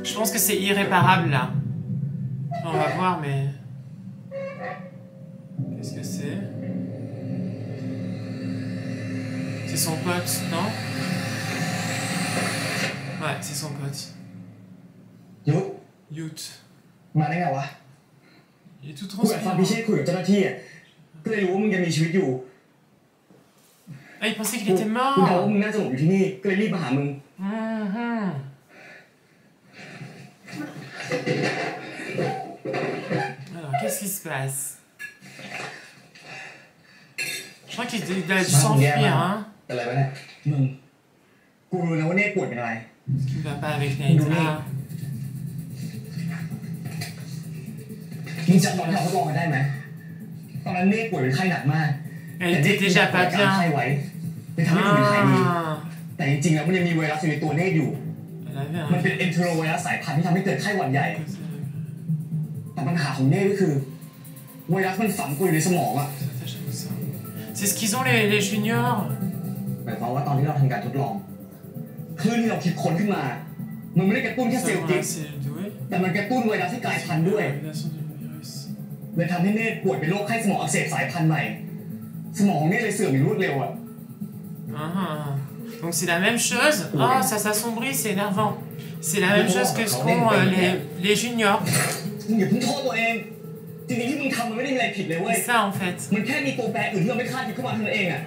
Je pense que c'est irréparable là. On va voir, mais... Qu'est-ce que c'est? C'est son pote, non? Ouais, c'est son pote. ยุทธ Yout. มาได้ไงวะ Il est tout กูอยากฟังพิเช transpirant. ษคุยกับเจ้าหน้าที่อะก็เลยรู้ว่ามึงยังมีชีวิตอยู่ Ah, il pensait qu'il était กูเดา mort. ว่ามึงน่าจะหลบอยู่ที่นี่ก็เลยรีบมาหามึง Mhm. Alors, qu'est-ce qui se passe? Je crois qu'il a dû s'enfuir, hein. อะไรวะเนี่ยมึงกูรู้นะว่าเนตป่วยเป็นอะไร Ce qui ne va pas avec Nate. Ah. มึงจำตอนที่เราทดลองกันได้ไหมตอนนั้นเนตป่วยเป็นไข้หนักมาก Elle était déjà pas ไข้ bien. ไว้เลยทำให้กูเป็นไข้ดี Ah. แต่จริงๆแล้วมันยังมีไวรัสอยู่ในตัวเนตอยู่ Elle avait มัน un... เป็นเอนโทรไวรัสสายพันธุ์ที่ทำให้เกิดไข้หวัดใหญ่ แต่ปัญหาของเนตก็คือไวรัสมันฝังตัวอยู่ในสมองอะ C'est ce qu'ils ont les juniors. หมายความว่าตอนที่เราทำการทดลองคลื่นที่เราคิดค้นขึ้นมา มันไม่ได้กระตุ้นแค่ Nous เซลล์ avons กิฟ la cellule douée. แต่มันกระตุ้นไวรัสที่กลายพันธุ์ด้วย Régulation du virus. เลยทำให้เนตป่วยเป็นโรคไข้สมองอักเสบสายพันธุ์ใหม่ สมองของเนตเลยเสื่อมอย่างรวดเร็วอะ Ah. Donc c'est la même chose. Oh, ça s'assombrit, c'est énervant. C'est la même chose que ce qu'ont les juniors. มึงอย่าเพิ่งโทษตัวเอง จริงๆที่มึงทำมันไม่ได้มีอะไรผิดเลยเว้ย C'est ça en fait. มันแค่มีตัวแปรอื่นที่เราไม่คาดคิดเข้ามาเท่านั้นเองอะ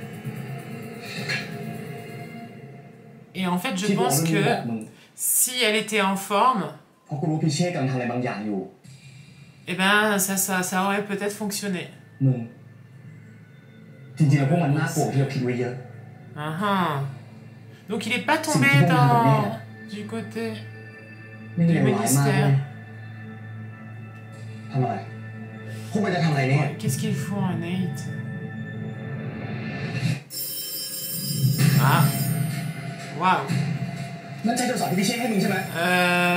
Et en fait, je ที่บอก pense มึง que บอกมึง si elle était en forme, เพราะกูรู้พิเชษกำลังทำอะไรบางอย่างอยู่ eh ben ça aurait peut-être fonctionné. มึงจริงๆแล้วพวกมันน่ากลัวที่เราคิดไว้เยอะ Ah ah. Donc il est pas tombé C'est bon, dans bien. du côté ไม่ได้ du เลวร้ายมากเลย ministère. ทำอะไรพวกมันจะทำอะไรเนี่ย Qu'est-ce qu'il faut un Nate? Ah. Waouh. นั่นใช่โทรศัพท์ที่พิเชษให้มึงใช่ไหม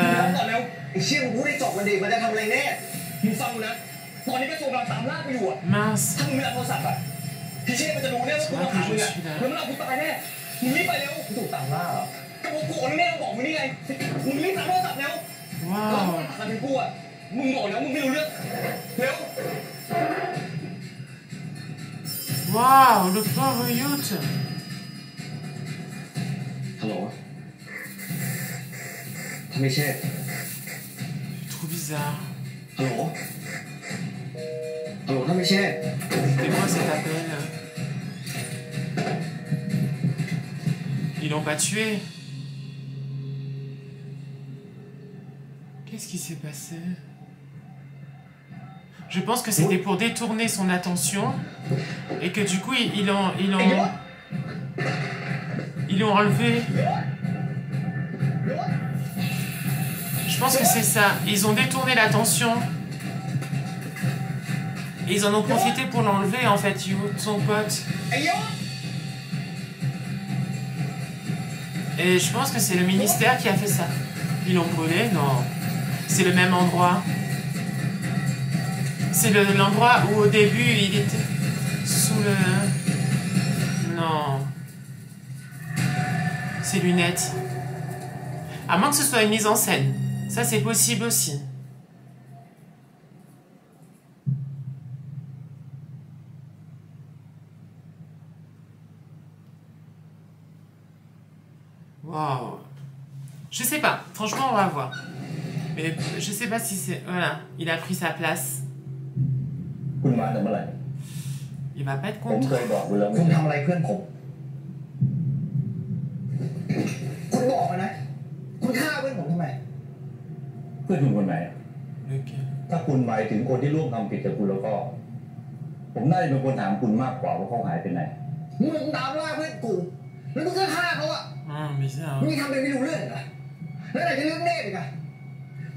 มึงรับก่อนเร็วไอ้เชี่ยมึงพูดให้จบมันดิมันจะทำอะไรแน่มึงฟังกูนะตอนนี้กระทรวงกำลังตามล่ากูอยู่อะ Mince. ถ้ามึงไม่รับโทรศัพท์อะพิเชษมันจะรู้แน่ว่ากูมาหามึงอะแล้วมันเอากูตายแน่มึงรีบไปเร็วถูกตามล่าเหรอก็กูโอนแน่บอกมึงนี่ไงมึงรีบรับโทรศัพท์เร็วแล้วมึง Waouh. ตัดเป็นกูอะมึงบอกแล้วมึงไม่รู้เรื่องเร็ว Waouh, le pauvre Yout. ฮัลโหลทำพิเชษ Trop bizarre. ฮัลโหลฮัลโหลทำพิเชษ C'était quoi cet appel? Ils l'ont pas tué. Qu'est-ce qui s'est passé? Je pense que c'était pour détourner son attention et que du coup ils l'ont enlevé. Je pense que c'est ça. Ils ont détourné l'attention. Et ils en ont profité pour l'enlever en fait, son pote. ไอ้ยศ Et je pense que c'est le ministère qui a fait ça. Ils l'ont brûlé? Non. C'est le même endroit. C'est l'endroit où au début il était sous le... Non. Ses lunettes. À moins que ce soit une mise en scène. Ça c'est possible aussi. Waouh. Je sais pas. Franchement, on va voir. Mais je sais pas si c'est... Voilà. Il a pris sa place. คุณมาแต่เมื่อไหร่ Il va pas être ผมเค content. ยบอกคุณแล้ว คุ ไม่ ณ ใช่ ทำอะไรเพื่อนผม คุณบอกมานะ คุณฆ่าเพื่อนผมทำไม เพื่อนคุณคนไหน Lequel? ถ้าคุณหมายถึงคนที่ร่วมทำผิดกับคุณแล้วก็ ผมน่าจะเป็นคนถามคุณมากกว่าว่าเขาหายไปไหน มึงตามล่าเพื่อนกู แล้วมึงก็ฆ่าเขาอะ Ah, bizarre. มึงทำเป็นไม่รู้เรื่องเหรอแล้วไหนจะเรื่องเนตอีกอะ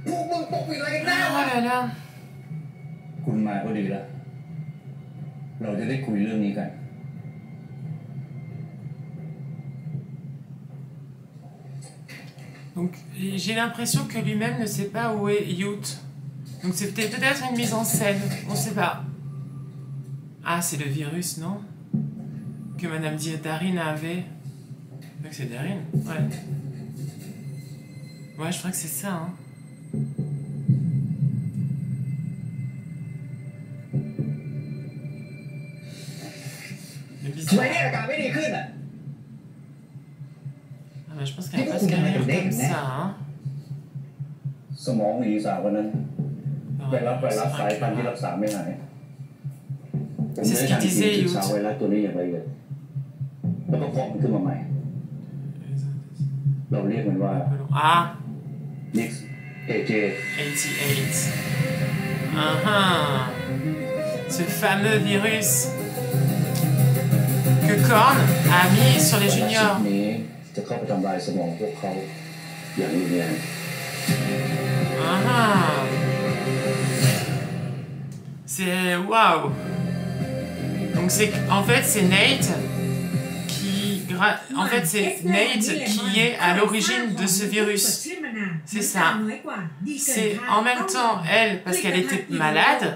พวกมึงปกปิดอะไรกันแน่วะ Oh là là. คุณมาก็ดีแล้วเราจะได้คุยเรื่องนี้กัน พ Donc j'ai l'impression que lui-même ne sait pas où est Youth. Donc c'est peut-être une mise en scène, on sait pas. Ah, c'est le virus, non? Que Madame Darine avait. Donc c'est Darine, ouais. Ouais, je crois que c'est ça, hein. Le ทำไมเนี่ยอาการไม่ดีขึ้นอ่ะ Ah, mais je pense qu'elle va pas se calmer comme ça, hein. สมองอีสาววันนั้นไวรัสสายพันธุ์ที่รักษาไม่หายผมได้ทำทีมศึกษาไวรัสตัวนี้อย่างละเอียดแล้วก็เพาะมันขึ้นมาใหม่เราเรียกมันว่า Ah, Nix AJ 88. Ce fameux virus que Korn a mis sur les ไวรัสชนิ juniors. ดนี้จะเข้าไปทำลายสมองพวกเขาอย่างรุนแรง C'est waouh. Donc c'est en fait c'est Nate en fait c'est Nate qui est à l'origine de ce virus. C'est ça. C'est en même temps elle parce qu'elle était malade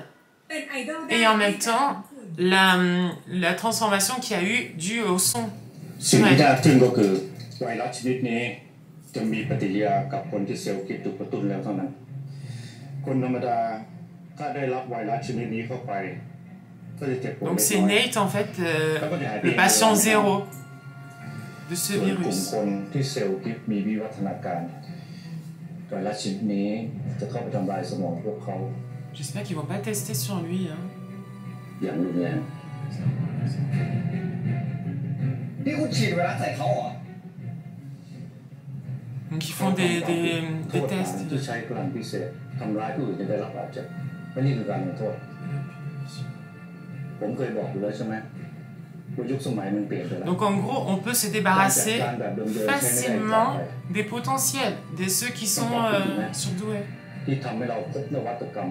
et en même temps la transformation qu'il y a eu due au son. สิ่งที่ยากขึ้นก็คือไวรัสชนิดนี้จะมีปฏิกิริยากับคนที่เซลล์คิดถูกกระตุ้นแล้วเท่านั้นคนธรรมดาถ้าได้รับไวรัสชนิดนี้เข้าไปก็จะเจ็บปวด Donc c'est Nate en fait le patient zéro de ce ส่วนกลุ่ม virus. คนที่เซลล์คิดมีวิวัฒนาการไวรัสชนิดนี้จะเข้าไปทำลายสมองพวกเขา J'espère qu'ils vont pas tester sur lui, hein. อย่างรุนแรง นี่คุณฉีดไวรัสใส่เขาเหรอ Donc ils font des โทษฐาน tests. ที่ใช้กำลังพิเศษทำร้ายผู้อื่นจนได้รับบาดเจ็บและนี่คือการลงโทษผมเคยบอกอยู่แล้วใช่ไหมว่ายุคสมัยมันเปลี่ยนไปแล้ว Donc en gros, on peut se débarrasser facilement des potentiels, de ceux qui sont surdoués. ที่ทำให้เราพบนวัตกรรม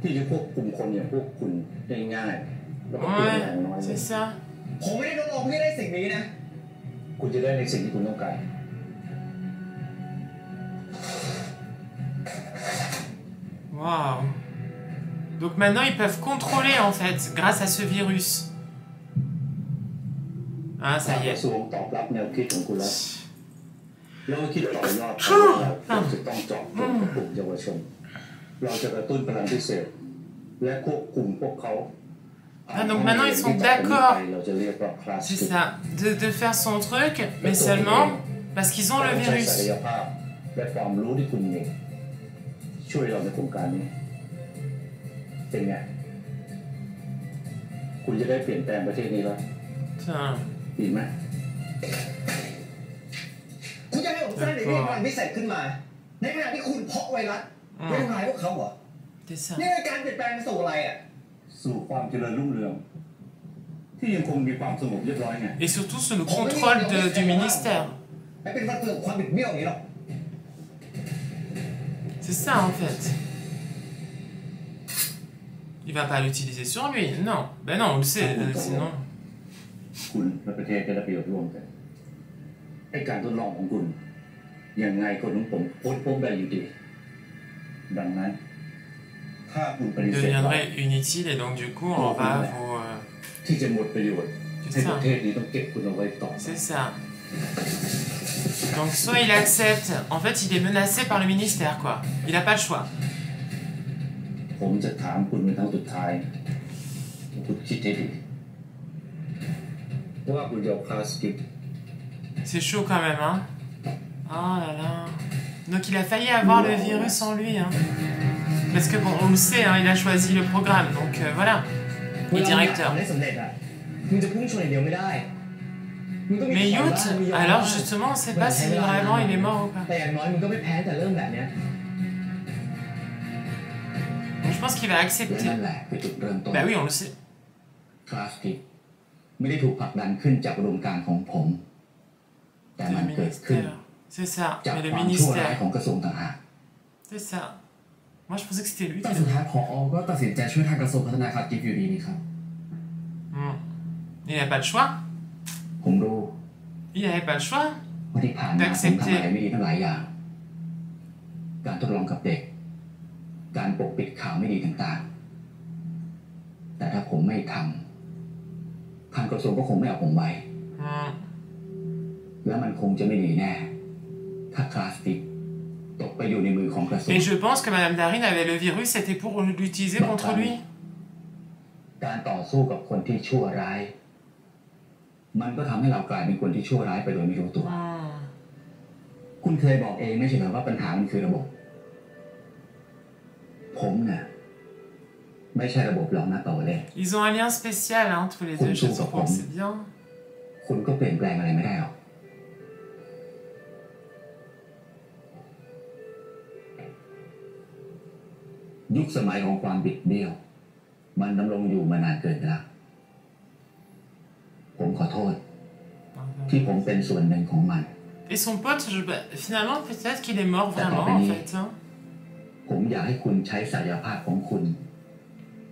ที่จะควบคุมคนอย่างพวกคุณได้ง่ายแล้วก็เปลี่ยนแรงน้อย Ouais, เลย c'est ça. ผมไม่ได้ทดลองเพื่อได้สิ่งนี้นะ คุณจะได้ในสิ่งที่คุณต้องการ Waouh. Donc maintenant, ils peuvent contrôler en fait, grâce à ce virus. Ah, ça y ก est. ระทรวงตอบรับแนวคิดของคุณแล้วแล้วก็คิดต่อยอดไปว่าเราจะต้องเจาะจงกับกลุ่มเยาวชนเราจะกระตุ้นพลังพิเศษและควบคุมพวกเขา Ah, donc maintenant ils sont d'accord, เราจะเรียกว่าคลาส c'est ça, de faire son truc, mais seulement parce qu'ils ont le ใช้ศัก virus. ยภาพและความรู้ที่คุณมีช่วยเราในโครงการนี้เป็นไงคุณจะได้เปลี่ยนแปลงประเทศนี้แล้ว Putain. ดีไหม คุณจะให้ผมสร้างเด็กที่พลังพิเศษขึ้นมา ในขณะที่คุณเพาะไวรัสไม่ทำลายพวกเขาเหรอ C'est ça. นี่คือการเปลี่ยนแปลงสู่อะไรอ่ะ สู่ความเจริญรุ่งเรืองที่ยังคงมีความสงบเรียบร้อยไง Et surtout sous le contrôle du ministère. ไม่เป็นวันเกิดความบิดเบี้ยวอย่างนี้หรอก C'est ça en fait. Il va pas l'utiliser sur lui, non. Ben non, on le sait, sinon. คุณและประเทศจะได้ประโยชน์ร่วมกันไอ้การทดลองของคุณยังไงคนของผมพ้นพบได้อยู่ดีดังนั้นถ้าคุณปฏิ Il เสธว่า deviendrait inutile et donc du coup on va vous... ที่จะหมดประโยชน์ C'est ให้ป ça. ระเทศนี้ต้องเก็บคุณเอาไว้ต่อ C'est ça. Donc soit il accepte, en fait il est menacé par le ministère quoi. Il a pas le choix. ผมจะถามคุณเป็นครั้งสุดท้ายคุณคิดให้ดีว่าคุณจะเอาคลาสกิป C'est chaud quand même hein. Oh là là. Donc il a failli avoir le virus en lui hein. Parce que bon on le sait hein, il a choisi le programme donc voilà. Il est directeur. ได้สำเร็จอ่ะมึงจะพุ่งชนอย่างเดียวไม่ได้ Mais Youth, alors justement on sait pas si vraiment il est mort ou pas. แต่อย่างน้อยมึงก็ไม่แพ้แต่เริ่มแบบเนี้ย Donc je pense qu'il va และ accepter. นั่นแหละคือจุดเริ่มต้น Bah oui on le sait. คลาสกิกไม่ได้ถูกผลักดันขึ้นจากอุดมการณ์ของผม แต่ Le มันเกิดขึ้น ministère. C'est ça, จาก mais le ความชั่วร้าย ministère. ของกระทรวงต่างหาก C'est ça. Moi je pensais que c'était lui. แต่สุดท้ายผอ.ก็ตัดสินใจช่วยทางกระทรวงพัฒนาคลาสกิฟต์อยู่ดีนี่ครับ Il n'a pas le choix. ผมรู้ Il n'avait pas le choix. ว่าที่ผ่านมาผมทำอะไรไม่ดีทั้งหลายอย่างการทดลองกับเด็กการปกปิดข่าวไม่ดีต่างๆแต่ถ้าผมไม่ทำทางกระทรวงก็คงไม่เอาผมไว้แล้วมันคงจะไม่ดีแน่ถ้าคลาสติกตกไปอยู่ในมือของกระทรวง Et je pense que Madame Darin avait le virus, c'était pour l'utiliser contre lui. การต่อสู้กับคนที่ชั่วร้ายมันก็ทำให้เรากลายเป็นคนที่ชั่วร้ายไปโดยไม่รู้ตัวคุณเคยบอกเองไม่ใช่เหรอว่าปัญหามันคือระบบผมน่ะไม่ใช่ระบบหรอกนะต่อเลย Ils ont un lien spécial, hein, tous les deux, je trouve, c'est bien. คุณก็เปลี่ยนแปลงอะไรไม่ได้หรอกยุคสมัยของความบิดเบี้ยวมันดำรงอยู่มานานเกินไปแล้วผมขอโทษที่ผมเป็นส่วนหนึ่งของมัน Et son pote, finalement, peut-être qu'il est mort vraiment, en fait. Hein. ผมอยากให้คุณใช้ศักยภาพของคุณ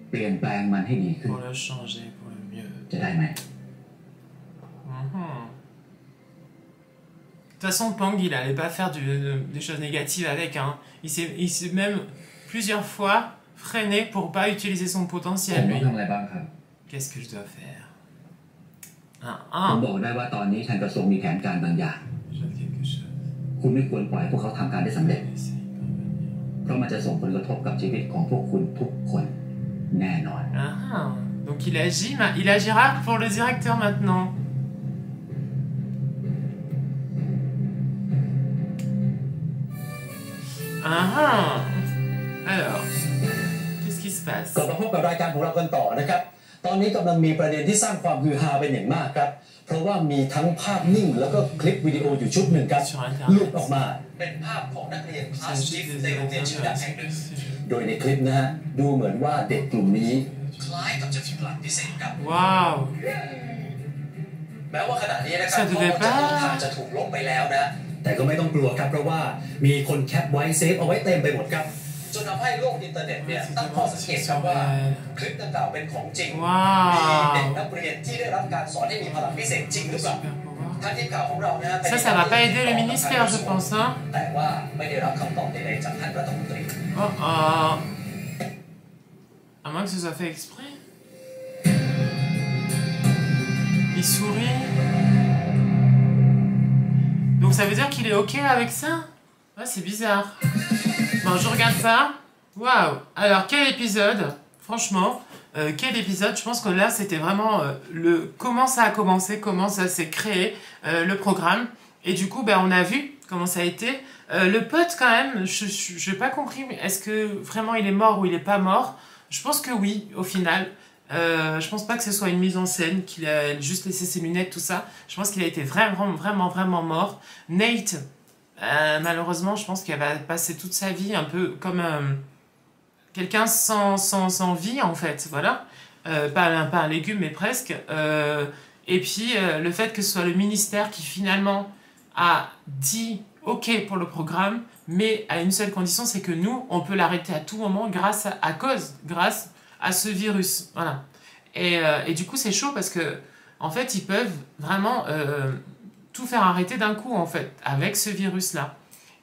เปลี่ยนแปลงมันให้ดีขึ้น Pour le changer, pour le mieux. จะได้ไหม De toute façon, Pang, il allait pas faire des choses négatives avec. Hein. Il s'est même plusieurs fois freiné pour pas utiliser son potentiel, lui. Qu'est-ce que je dois faire? ผมบอกได้ว่าตอนนี้ทางกระทรวงมีแผนการบางอย่างคุณไม่ควรปล่อยพวกเขาทำการได้สำเร็จเพราะมันจะส่งผลกระทบกับชีวิตของพวกคุณทุกคนแน่นอน Donc il agira pour le directeur maintenant. Alors, qu'est-ce qui se passe? กลับมาพบกับรายการของเรากันต่อนะครับตอนนี้กำลังมีประเด็นที่สร้างความฮือฮาเป็นอย่างมากครับเพราะว่ามีทั้งภาพนิ่งแล้วก็คลิปวิดีโออยู่ชุดหนึ่งครับหลุดออกมาเป็นภาพของนักเรียนคลาสจิฟในโรงเรียนชื่อดังแห่งหนึ่งโดยในคลิปนะฮะดูเหมือนว่าเด็กกลุ่มนี้คล้ายกับจะมีพลังพิเศษครับว้าวแม้ว่าขณะนี้นะครับทางจะถูกลบไปแล้วนะแต่ก็ไม่ต้องกลัวครับเพราะว่ามีคนแคปไว้เซฟเอาไว้เต็มไปหมดครับจนทำให้โลกอินเทอร์เน็ตเนี่ยตั้งข้อสังเกตครับว่าคลิปดังกล่าวเป็นของจริงมีเด็กนักเรียนที่ได้รับการสอนให้มีพลังพิเศษจริงหรือเปล่าทางทีมข่าวของเรานะ Ça va pas aider le ministère, je pense, hein. แต่ว่าไม่ได้รับคำตอบใดๆจากท่านรัฐมนตรี À moins que ce soit fait exprès. Il sourit. Donc ça veut dire qu'il est ok avec ça? Ouais, c'est bizarre. Bon, je regarde ça. Waouh! Alors, quel épisode? Franchement, quel épisode? Je pense que là, c'était vraiment comment ça a commencé, comment ça s'est créé, le programme. Et du coup, ben, on a vu comment ça a été. Le pote, quand même, je n'ai pas compris. Est-ce que vraiment il est mort ou il n'est pas mort? Je pense que oui, au final. Je pense pas que ce soit une mise en scène, qu'il a juste laissé ses lunettes, tout ça. Je pense qu'il a été vraiment mort. Nate, malheureusement, je pense qu'elle va passer toute sa vie un peu comme quelqu'un sans vie, en fait. Voilà. Pas un légume, mais presque. Et puis, le fait que ce soit le ministère qui finalement a dit OK pour le programme, mais à une seule condition, c'est que nous, on peut l'arrêter à tout moment grâce à ce virus. Voilà. Et du coup, c'est chaud parce que, en fait, ils peuvent vraiment tout faire arrêter d'un coup, en fait, avec ce virus-là.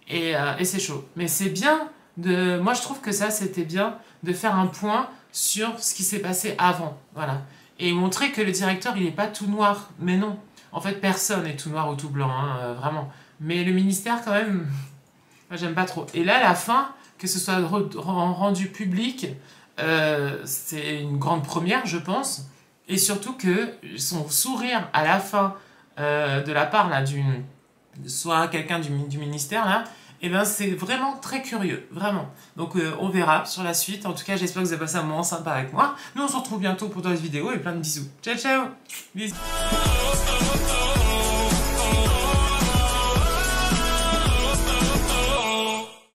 Et c'est chaud. Mais c'est bien de... Moi, je trouve que ça, c'était bien de faire un point sur ce qui s'est passé avant. Voilà. Et montrer que le directeur, il n'est pas tout noir. Mais non. En fait, personne n'est tout noir ou tout blanc, hein, vraiment. Mais le ministère, quand même, moi, j'aime pas trop. Et là, à la fin, que ce soit rendu public... c'est une grande première, je pense, et surtout que son sourire à la fin de la part là, soit quelqu'un du ministère là, et ben c'est vraiment très curieux, vraiment. Donc on verra sur la suite. En tout cas, j'espère que vous avez passé un moment sympa avec moi. Nous on se retrouve bientôt pour d'autres vidéos et plein de bisous. Ciao ciao, bisous.